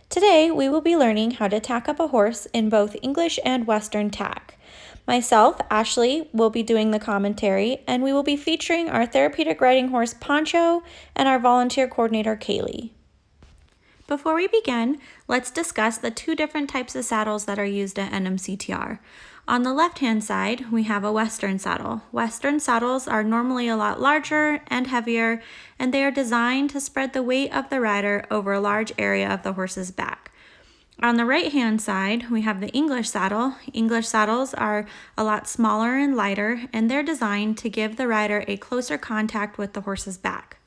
Today, we will be learning how to tack up a horse in both English and Western tack. Myself, Ashley, will be doing the commentary, and we will be featuring our therapeutic riding horse, Poncho, and our volunteer coordinator, Kaylee. Before we begin, let's discuss the two different types of saddles that are used at NMCTR. On the left-hand side, we have a Western saddle. Western saddles are normally a lot larger and heavier, and they are designed to spread the weight of the rider over a large area of the horse's back. On the right-hand side, we have the English saddle. English saddles are a lot smaller and lighter, and they're designed to give the rider a closer contact with the horse's back.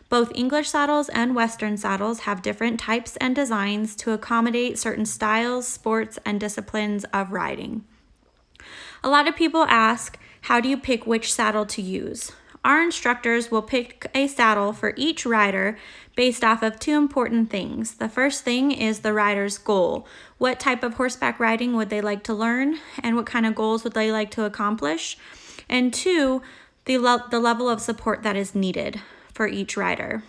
Both English saddles and Western saddles have different types and designs to accommodate certain styles, sports, and disciplines of riding. A lot of people ask, how do you pick which saddle to use? Our instructors will pick a saddle for each rider based off of two important things. The first thing is the rider's goal. What type of horseback riding would they like to learn, and what kind of goals would they like to accomplish? And two, the level of support that is needed for each rider.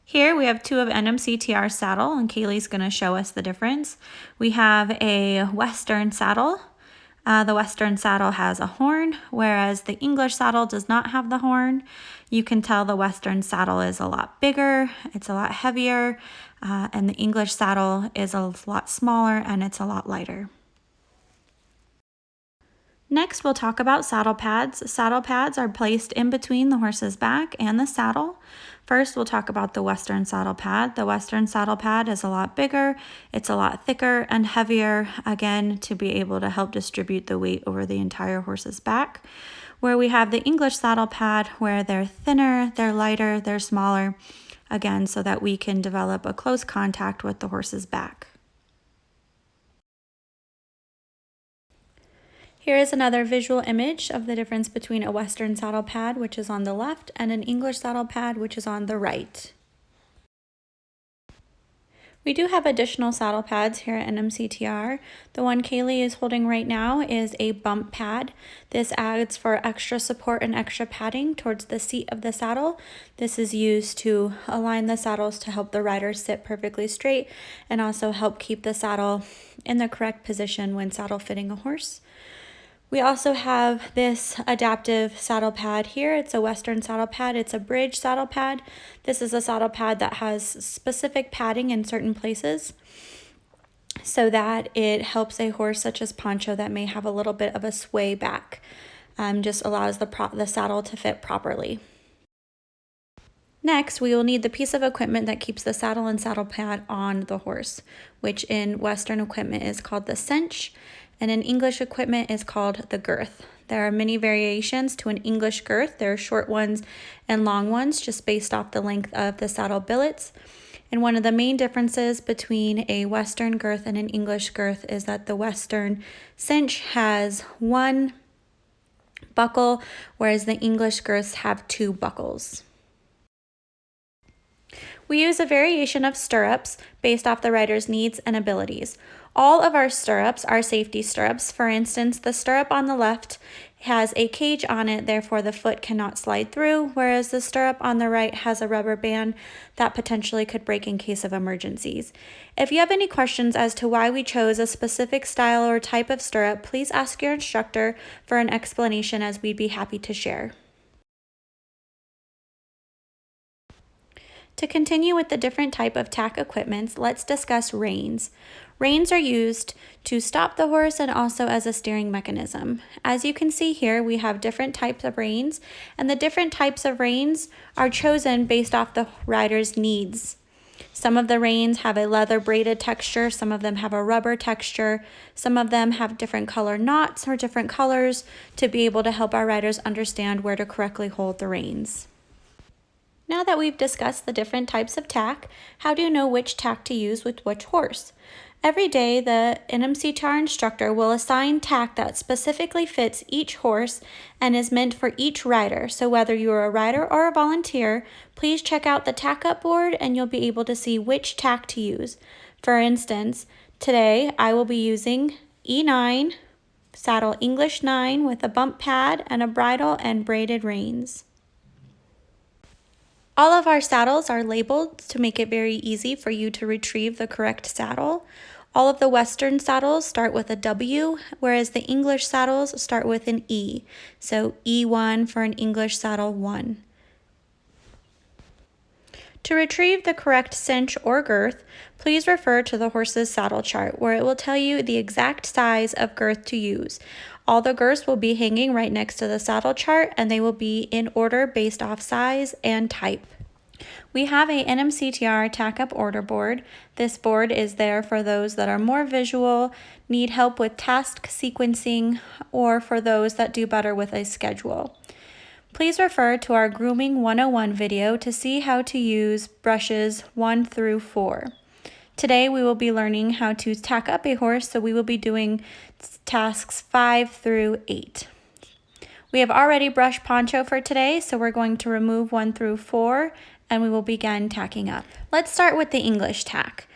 Here we have two of NMCTR saddle, and Kaylee's going to show us the difference. We have a Western saddle. The Western saddle has a horn, whereas the English saddle does not have the horn. You can tell the Western saddle is a lot bigger, it's a lot heavier, and the English saddle is a lot smaller and it's a lot lighter. Next, we'll talk about saddle pads. Saddle pads are placed in between the horse's back and the saddle. First, we'll talk about the Western saddle pad. The Western saddle pad is a lot bigger, it's a lot thicker and heavier, again, to be able to help distribute the weight over the entire horse's back. Where we have the English saddle pad, where they're thinner, they're lighter, they're smaller, again, so that we can develop a close contact with the horse's back. Here is another visual image of the difference between a Western saddle pad, which is on the left, and an English saddle pad, which is on the right. We do have additional saddle pads here at NMCTR. The one Kaylee is holding right now is a bump pad. This adds for extra support and extra padding towards the seat of the saddle. This is used to align the saddles to help the rider sit perfectly straight and also help keep the saddle in the correct position when saddle fitting a horse. We also have this adaptive saddle pad here. It's a Western saddle pad. It's a bridge saddle pad. This is a saddle pad that has specific padding in certain places so that it helps a horse such as Poncho that may have a little bit of a sway back. Just allows the saddle to fit properly. Next, we will need the piece of equipment that keeps the saddle and saddle pad on the horse, which in Western equipment is called the cinch, and in English equipment is called the girth. There are many variations to an English girth. There are short ones and long ones, just based off the length of the saddle billets. And one of the main differences between a Western girth and an English girth is that the Western cinch has one buckle, whereas the English girths have two buckles. We use a variation of stirrups based off the rider's needs and abilities. All of our stirrups are safety stirrups. For instance, the stirrup on the left has a cage on it, therefore the foot cannot slide through, whereas the stirrup on the right has a rubber band that potentially could break in case of emergencies. If you have any questions as to why we chose a specific style or type of stirrup, please ask your instructor for an explanation, as we'd be happy to share. To continue with the different type of tack equipments, let's discuss reins. Reins are used to stop the horse and also as a steering mechanism. As you can see here, we have different types of reins, and the different types of reins are chosen based off the rider's needs. Some of the reins have a leather braided texture, some of them have a rubber texture, some of them have different color knots or different colors to be able to help our riders understand where to correctly hold the reins. Now that we've discussed the different types of tack, how do you know which tack to use with which horse? Every day, the NMCTR instructor will assign tack that specifically fits each horse and is meant for each rider. So whether you're a rider or a volunteer, please check out the tack up board and you'll be able to see which tack to use. For instance, today I will be using E9, saddle English 9 with a bump pad and a bridle and braided reins. All of our saddles are labeled to make it very easy for you to retrieve the correct saddle. All of the Western saddles start with a W, whereas the English saddles start with an E. So E1 for an English saddle 1. To retrieve the correct cinch or girth, please refer to the horse's saddle chart, where it will tell you the exact size of girth to use. All the girths will be hanging right next to the saddle chart, and they will be in order based off size and type. We have a NMCTR Tack Up order board. This board is there for those that are more visual, need help with task sequencing, or for those that do better with a schedule. Please refer to our Grooming 101 video to see how to use brushes 1 through 4. Today we will be learning how to tack up a horse, so we will be doing tasks 5 through 8. We have already brushed Poncho for today, so we're going to remove 1 through 4 and we will begin tacking up. Let's start with the English tack.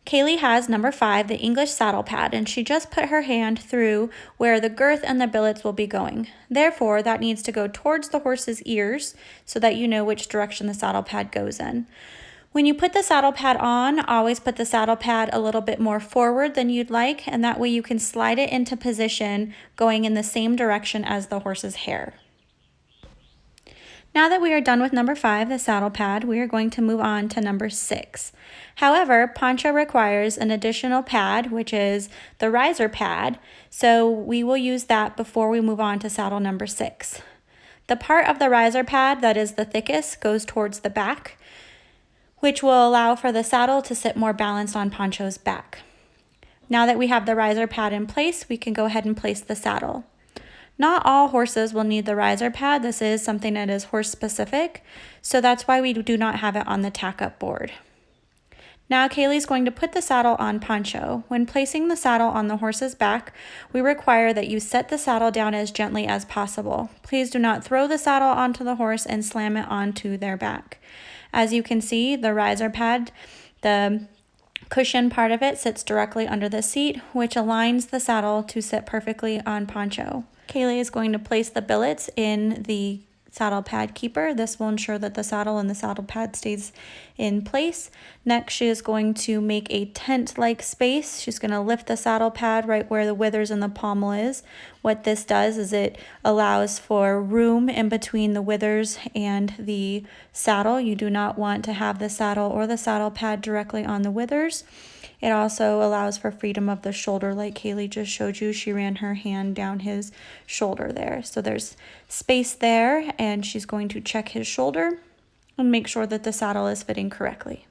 Kaylee has number 5, the English saddle pad, and she just put her hand through where the girth and the billets will be going. Therefore, that needs to go towards the horse's ears so that you know which direction the saddle pad goes in. When you put the saddle pad on, always put the saddle pad a little bit more forward than you'd like, and that way you can slide it into position going in the same direction as the horse's hair. Now that we are done with number 5, the saddle pad, we are going to move on to number 6. However, Poncho requires an additional pad, which is the riser pad, so we will use that before we move on to saddle number 6. The part of the riser pad that is the thickest goes towards the back, which will allow for the saddle to sit more balanced on Poncho's back. Now that we have the riser pad in place, we can go ahead and place the saddle. Not all horses will need the riser pad. This is something that is horse specific, so that's why we do not have it on the tack up board. Now Kaylee's going to put the saddle on Poncho. When placing the saddle on the horse's back, we require that you set the saddle down as gently as possible. Please do not throw the saddle onto the horse and slam it onto their back. As you can see, the riser pad, the cushion part of it sits directly under the seat, which aligns the saddle to sit perfectly on Poncho. Kaylee is going to place the billets in the saddle pad keeper. This will ensure that the saddle and the saddle pad stays in place. Next, she is going to make a tent-like space. She's going to lift the saddle pad right where the withers and the pommel is. What this does is it allows for room in between the withers and the saddle. You do not want to have the saddle or the saddle pad directly on the withers. It also allows for freedom of the shoulder, like Kaylee just showed you. She ran her hand down his shoulder there. So there's space there, and she's going to check his shoulder and make sure that the saddle is fitting correctly.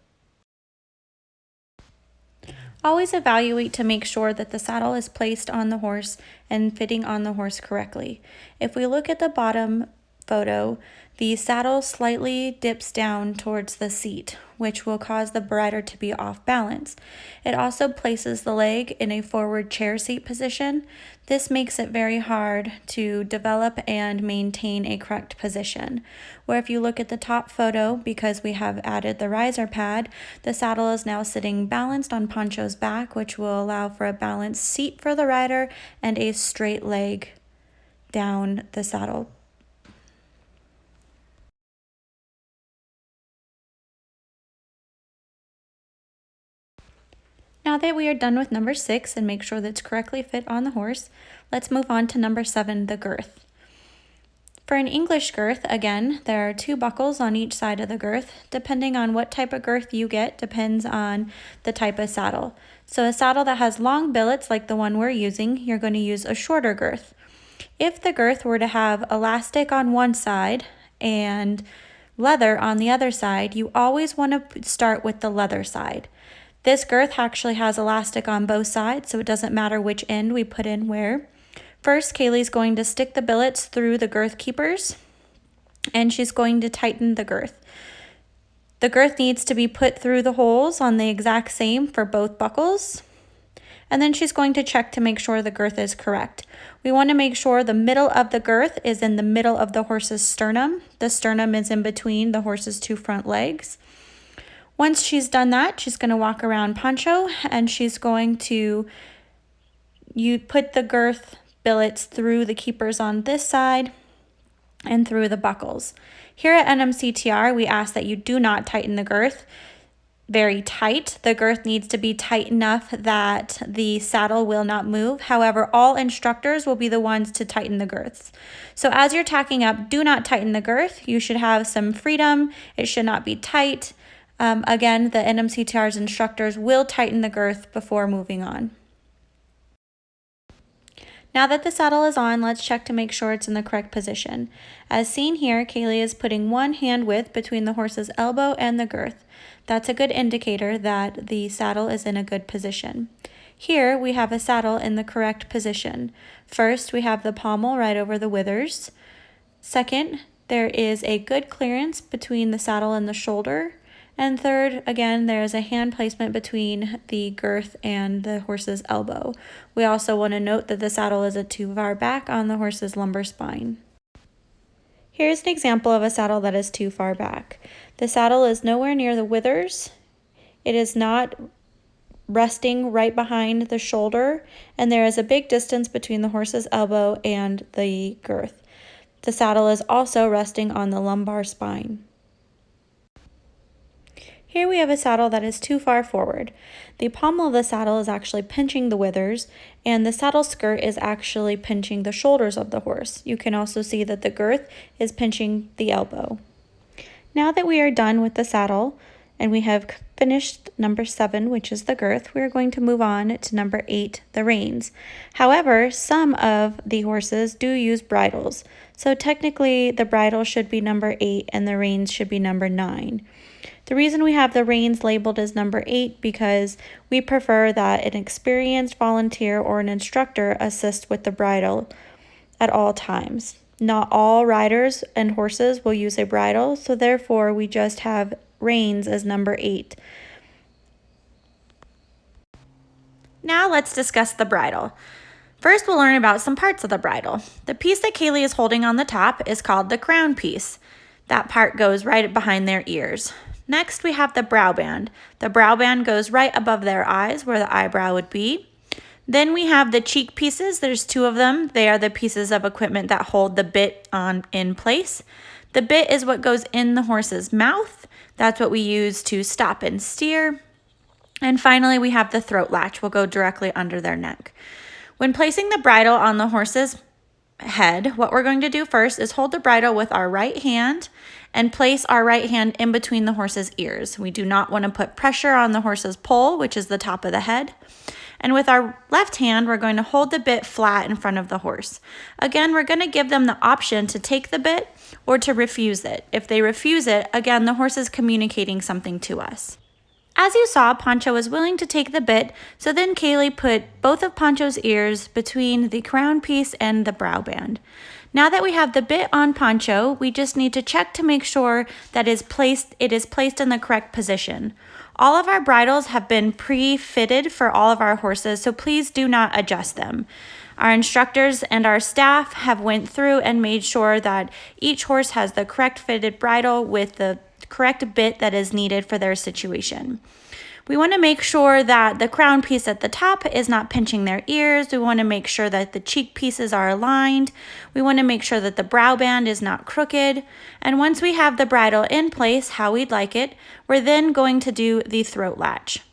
Always evaluate to make sure that the saddle is placed on the horse and fitting on the horse correctly. If we look at the bottom photo, the saddle slightly dips down towards the seat, which will cause the rider to be off balance. It also places the leg in a forward chair seat position. This makes it very hard to develop and maintain a correct position. Where if you look at the top photo, because we have added the riser pad, the saddle is now sitting balanced on Poncho's back, which will allow for a balanced seat for the rider and a straight leg down the saddle. Now that we are done with number 6 and make sure that's correctly fit on the horse, let's move on to number 7, the girth. For an English girth, again, there are 2 buckles on each side of the girth. Depending on what type of girth you get depends on the type of saddle. So a saddle that has long billets like the one we're using, you're going to use a shorter girth. If the girth were to have elastic on one side and leather on the other side, you always want to start with the leather side. This girth actually has elastic on both sides, so it doesn't matter which end we put in where. First, Kaylee's going to stick the billets through the girth keepers, and she's going to tighten the girth. The girth needs to be put through the holes on the exact same for both buckles. And then she's going to check to make sure the girth is correct. We want to make sure the middle of the girth is in the middle of the horse's sternum. The sternum is in between the horse's 2 front legs. Once she's done that, she's going to walk around Poncho, and she's going to put the girth billets through the keepers on this side and through the buckles. Here at NMCTR, we ask that you do not tighten the girth very tight. The girth needs to be tight enough that the saddle will not move. However, all instructors will be the ones to tighten the girths. So as you're tacking up, do not tighten the girth. You should have some freedom. It should not be tight. Again, the NMCTR's instructors will tighten the girth before moving on. Now that the saddle is on, let's check to make sure it's in the correct position. As seen here, Kaylee is putting one hand width between the horse's elbow and the girth. That's a good indicator that the saddle is in a good position. Here we have a saddle in the correct position. First, we have the pommel right over the withers. Second, there is a good clearance between the saddle and the shoulder. And third, again, there is a hand placement between the girth and the horse's elbow. We also want to note that the saddle isn't too far back on the horse's lumbar spine. Here's an example of a saddle that is too far back. The saddle is nowhere near the withers. It is not resting right behind the shoulder, and there is a big distance between the horse's elbow and the girth. The saddle is also resting on the lumbar spine. Here we have a saddle that is too far forward. The pommel of the saddle is actually pinching the withers, and the saddle skirt is actually pinching the shoulders of the horse. You can also see that the girth is pinching the elbow. Now that we are done with the saddle, and we have finished number 7, which is the girth, we are going to move on to number 8, the reins. However, some of the horses do use bridles, so technically the bridle should be number 8 and the reins should be number 9. The reason we have the reins labeled as number 8 because we prefer that an experienced volunteer or an instructor assist with the bridle at all times. Not all riders and horses will use a bridle, so therefore we just have reins as number 8. Now let's discuss the bridle. First, we'll learn about some parts of the bridle. The piece that Kaylee is holding on the top is called the crown piece. That part goes right behind their ears. Next, we have the brow band. The brow band goes right above their eyes where the eyebrow would be. Then we have the cheek pieces. There's 2 of them. They are the pieces of equipment that hold the bit in place. The bit is what goes in the horse's mouth. That's what we use to stop and steer. And finally, we have the throat latch. Will go directly under their neck. When placing the bridle on the horse's head, what we're going to do first is hold the bridle with our right hand and place our right hand in between the horse's ears. We do not want to put pressure on the horse's poll, which is the top of the head. And with our left hand, we're going to hold the bit flat in front of the horse. Again, we're going to give them the option to take the bit or to refuse it. If they refuse it, again, the horse is communicating something to us. As you saw, Poncho was willing to take the bit, so then Kaylee put both of Poncho's ears between the crown piece and the brow band. Now that we have the bit on Poncho, we just need to check to make sure that it is placed in the correct position. All of our bridles have been pre-fitted for all of our horses, so please do not adjust them. Our instructors and our staff have went through and made sure that each horse has the correct fitted bridle with the correct bit that is needed for their situation. We want to make sure that the crown piece at the top is not pinching their ears. We want to make sure that the cheek pieces are aligned. We want to make sure that the brow band is not crooked. And once we have the bridle in place, how we'd like it, we're then going to do the throat latch.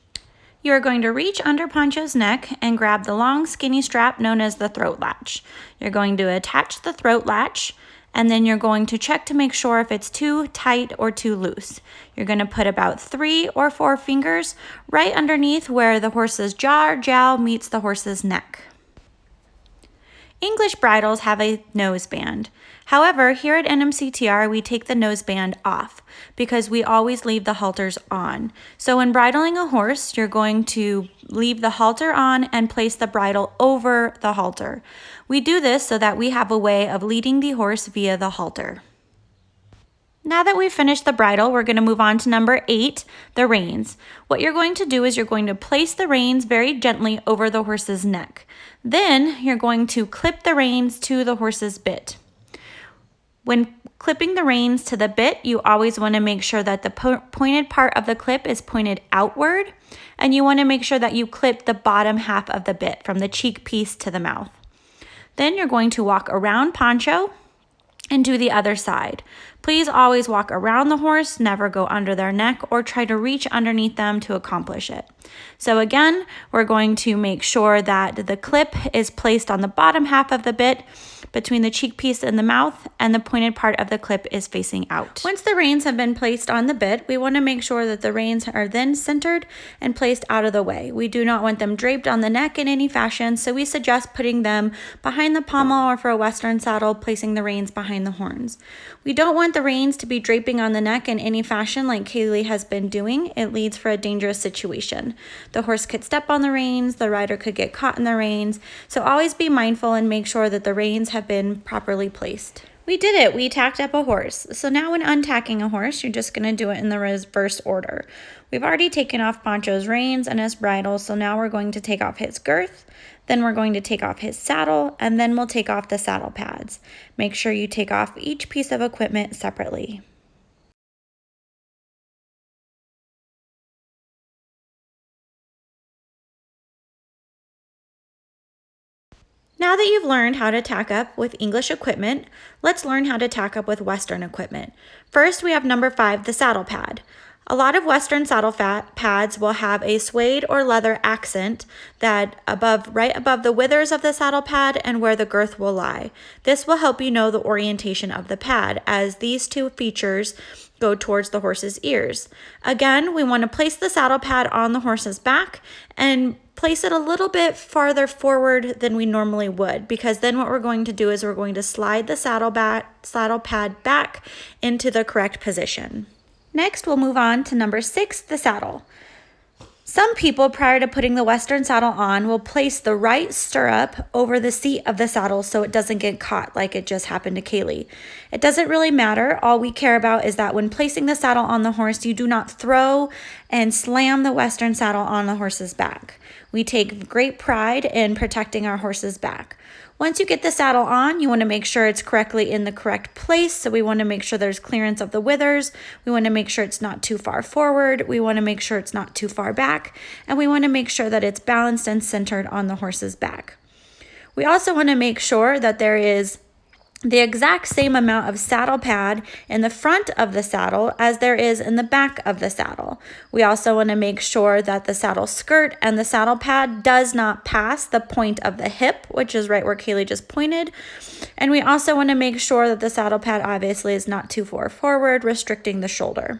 You are going to reach under Poncho's neck and grab the long skinny strap known as the throat latch. You're going to attach the throat latch, and then you're going to check to make sure if it's too tight or too loose. You're going to put about 3 or 4 fingers right underneath where the horse's jaw or jowl meets the horse's neck. English bridles have a nose band. However, here at NMCTR, we take the nose band off because we always leave the halters on. So when bridling a horse, you're going to leave the halter on and place the bridle over the halter. We do this so that we have a way of leading the horse via the halter. Now that we've finished the bridle, we're going to move on to number 8, the reins. What you're going to do is you're going to place the reins very gently over the horse's neck. Then you're going to clip the reins to the horse's bit. When clipping the reins to the bit, you always want to make sure that the pointed part of the clip is pointed outward, and you want to make sure that you clip the bottom half of the bit from the cheek piece to the mouth. Then you're going to walk around Poncho and do the other side. Please always walk around the horse, never go under their neck or try to reach underneath them to accomplish it. So again, we're going to make sure that the clip is placed on the bottom half of the bit between the cheek piece and the mouth, and the pointed part of the clip is facing out. Once the reins have been placed on the bit, we want to make sure that the reins are then centered and placed out of the way. We do not want them draped on the neck in any fashion, so we suggest putting them behind the pommel, or for a Western saddle, placing the reins behind the horns. We don't want the reins to be draping on the neck in any fashion like Kaylee has been doing. It leads for a dangerous situation. The horse could step on the reins, the rider could get caught in the reins, so always be mindful and make sure that the reins have been properly placed. We did it. We tacked up a horse. So now when untacking a horse, you're just going to do it in the reverse order. We've already taken off Poncho's reins and his bridle, so now we're going to take off his girth, then we're going to take off his saddle, and then we'll take off the saddle pads. Make sure you take off each piece of equipment separately. Now that you've learned how to tack up with English equipment, let's learn how to tack up with Western equipment. First, we have number 5, the saddle pad. A lot of Western saddle pads will have a suede or leather accent that right above the withers of the saddle pad and where the girth will lie. This will help you know the orientation of the pad, as these two features go towards the horse's ears. Again, we want to place the saddle pad on the horse's back and place it a little bit farther forward than we normally would, because then what we're going to do is we're going to slide the saddle pad back into the correct position. Next, we'll move on to number 6, the saddle. Some people, prior to putting the Western saddle on, will place the right stirrup over the seat of the saddle so it doesn't get caught like it just happened to Kaylee. It doesn't really matter. All we care about is that when placing the saddle on the horse, you do not throw and slam the Western saddle on the horse's back. We take great pride in protecting our horse's back. Once you get the saddle on, you want to make sure it's correctly in the correct place. So we want to make sure there's clearance of the withers. We want to make sure it's not too far forward. We want to make sure it's not too far back. And we want to make sure that it's balanced and centered on the horse's back. We also want to make sure that there is the exact same amount of saddle pad in the front of the saddle as there is in the back of the saddle. We also want to make sure that the saddle skirt and the saddle pad does not pass the point of the hip, which is right where Kaylee just pointed. And we also want to make sure that the saddle pad obviously is not too far forward, restricting the shoulder.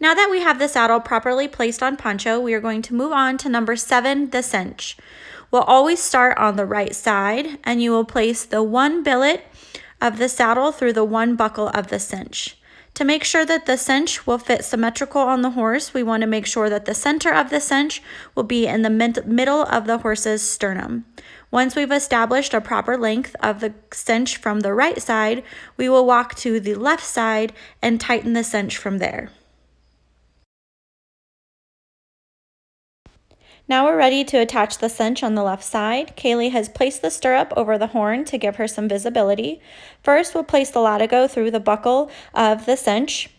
Now that we have the saddle properly placed on Poncho, we are going to move on to number 7, the cinch. We'll always start on the right side, and you will place the one billet of the saddle through the one buckle of the cinch. To make sure that the cinch will fit symmetrical on the horse, we want to make sure that the center of the cinch will be in the middle of the horse's sternum. Once we've established a proper length of the cinch from the right side, we will walk to the left side and tighten the cinch from there. Now we're ready to attach the cinch on the left side. Kaylee has placed the stirrup over the horn to give her some visibility. First, we'll place the latigo through the buckle of the cinch,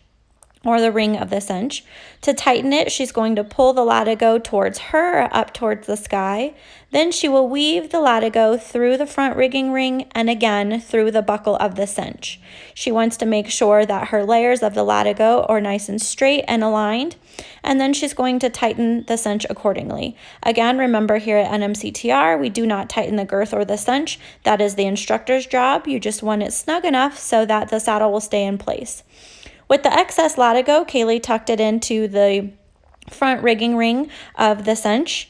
or the ring of the cinch. To tighten it, she's going to pull the latigo towards her, up towards the sky. Then she will weave the latigo through the front rigging ring and again through the buckle of the cinch. She wants to make sure that her layers of the latigo are nice and straight and aligned, and then she's going to tighten the cinch accordingly. Again, remember here at NMCTR, we do not tighten the girth or the cinch. That is the instructor's job. You just want it snug enough so that the saddle will stay in place. With the excess latigo, Kaylee tucked it into the front rigging ring of the cinch,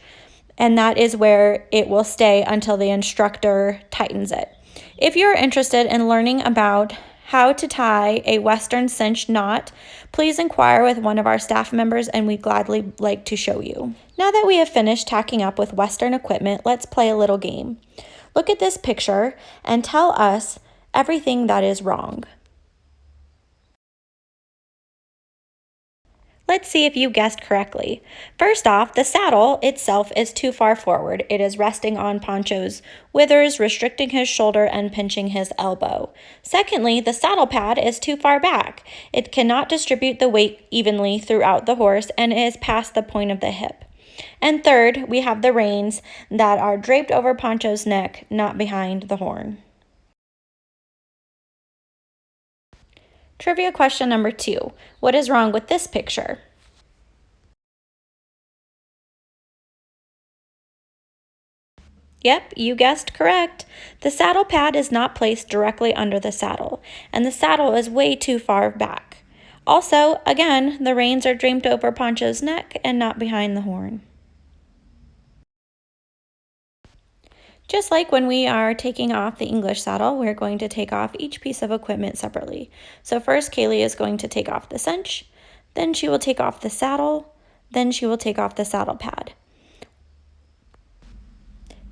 and that is where it will stay until the instructor tightens it. If you're interested in learning about how to tie a Western cinch knot, please inquire with one of our staff members and we'd gladly like to show you. Now that we have finished tacking up with Western equipment, let's play a little game. Look at this picture and tell us everything that is wrong. Let's see if you guessed correctly. First off, the saddle itself is too far forward. It is resting on Poncho's withers, restricting his shoulder and pinching his elbow. Secondly, the saddle pad is too far back. It cannot distribute the weight evenly throughout the horse and is past the point of the hip. And third, we have the reins that are draped over Poncho's neck, not behind the horn. Trivia question number 2. What is wrong with this picture? Yep, you guessed correct. The saddle pad is not placed directly under the saddle, and the saddle is way too far back. Also, again, the reins are draped over Poncho's neck and not behind the horn. Just like when we are taking off the English saddle, we're going to take off each piece of equipment separately. So first, Kaylee is going to take off the cinch, then she will take off the saddle, then she will take off the saddle pad.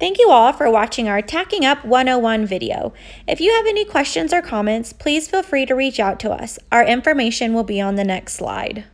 Thank you all for watching our Tacking Up 101 video. If you have any questions or comments, please feel free to reach out to us. Our information will be on the next slide.